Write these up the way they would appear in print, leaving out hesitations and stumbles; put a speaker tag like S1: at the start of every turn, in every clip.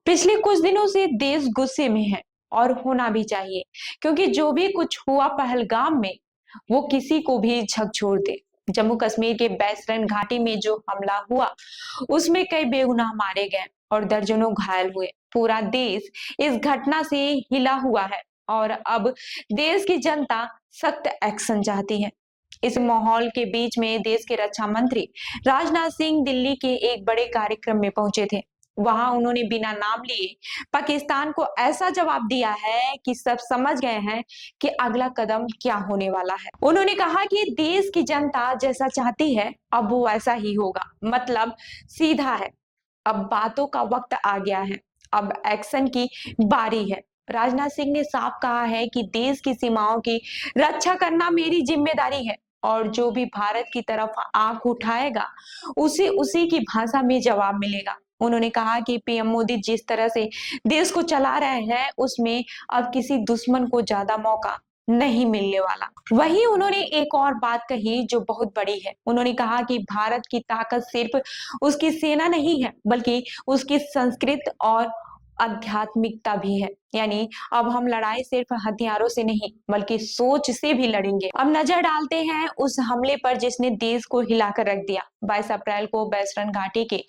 S1: पिछले कुछ दिनों से देश गुस्से में है और होना भी चाहिए, क्योंकि जो भी कुछ हुआ पहलगाम में वो किसी को भी झकझोर दे। जम्मू कश्मीर के बैसरन घाटी में जो हमला हुआ उसमें कई बेगुनाह मारे गए और दर्जनों घायल हुए। पूरा देश इस घटना से हिला हुआ है और अब देश की जनता सख्त एक्शन चाहती है। इस माहौल के बीच में देश के रक्षा मंत्री राजनाथ सिंह दिल्ली के एक बड़े कार्यक्रम में पहुंचे थे। वहां उन्होंने बिना नाम लिए पाकिस्तान को ऐसा जवाब दिया है कि सब समझ गए हैं कि अगला कदम क्या होने वाला है। उन्होंने कहा कि देश की जनता जैसा चाहती है अब वो वैसा ही होगा। मतलब सीधा है, अब बातों का वक्त आ गया है, अब एक्शन की बारी है। राजनाथ सिंह ने साफ कहा है कि देश की सीमाओं की रक्षा करना मेरी जिम्मेदारी है और जो भी भारत की तरफ आंख उठाएगा उसे उसी की भाषा में जवाब मिलेगा। उन्होंने कहा कि पीएम मोदी जिस तरह से देश को चला रहे हैं उसमें अब किसी दुश्मन को ज्यादा मौका नहीं मिलने वाला। वहीं उन्होंने एक और बात कही जो बहुत बड़ी है। उन्होंने कहा कि भारत की ताकत सिर्फ उसकी सेना नहीं है बल्कि उसकी संस्कृति और आध्यात्मिकता भी है। यानी अब हम लड़ाई सिर्फ हथियारों से नहीं बल्कि सोच से भी लड़ेंगे। अब नजर डालते हैं उस हमले पर जिसने देश को हिलाकर रख दिया। 22 अप्रैल को बैसरन घाटी के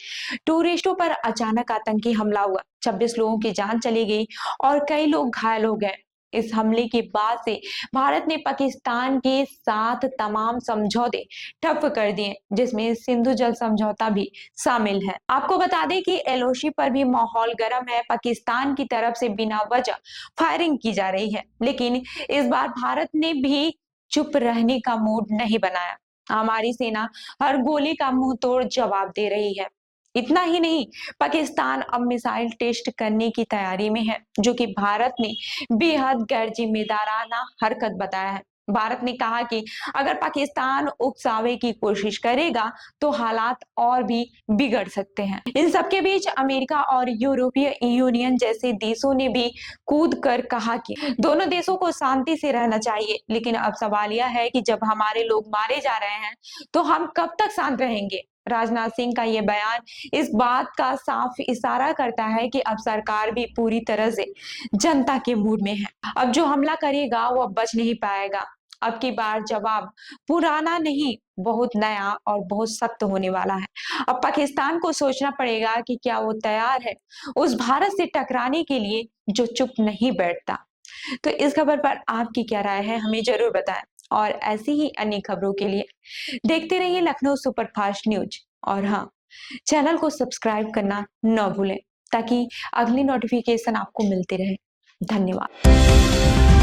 S1: टूरिस्टों पर अचानक आतंकी हमला हुआ। 26 लोगों की जान चली गई और कई लोग घायल हो गए। इस हमले के बाद से भारत ने पाकिस्तान के साथ तमाम समझौते ठप कर दिए, जिसमें सिंधु जल समझौता भी शामिल है। आपको बता दें कि एलओसी पर भी माहौल गर्म है। पाकिस्तान की तरफ से बिना वजह फायरिंग की जा रही है, लेकिन इस बार भारत ने भी चुप रहने का मूड नहीं बनाया। हमारी सेना हर गोली का मुंह तोड़ जवाब दे रही है। इतना ही नहीं, पाकिस्तान अब मिसाइल टेस्ट करने की तैयारी में है, जो कि भारत ने बेहद गैर जिम्मेदाराना हरकत बताया है। भारत ने कहा कि अगर पाकिस्तान उकसावे की कोशिश करेगा तो हालात और भी बिगड़ सकते हैं। इन सबके बीच अमेरिका और यूरोपीय यूनियन जैसे देशों ने भी कूद कर कहा कि दोनों देशों को शांति से रहना चाहिए। लेकिन अब सवाल यह है कि जब हमारे लोग मारे जा रहे हैं तो हम कब तक शांत रहेंगे। राजनाथ सिंह का यह बयान इस बात का साफ इशारा करता है कि अब सरकार भी पूरी तरह से जनता के मूड में है। अब जो हमला करेगा वो अब बच नहीं पाएगा। अब की बार जवाब पुराना नहीं, बहुत नया और बहुत सख्त होने वाला है। अब पाकिस्तान को सोचना पड़ेगा कि क्या वो तैयार है उस भारत से टकराने के लिए जो चुप नहीं बैठता। तो इस खबर पर आपकी क्या राय है, हमें जरूर बताएं। और ऐसी ही अन्य खबरों के लिए देखते रहिए लखनऊ सुपरफास्ट न्यूज। और हाँ, चैनल को सब्सक्राइब करना न भूलें ताकि अगली नोटिफिकेशन आपको मिलती रहे। धन्यवाद।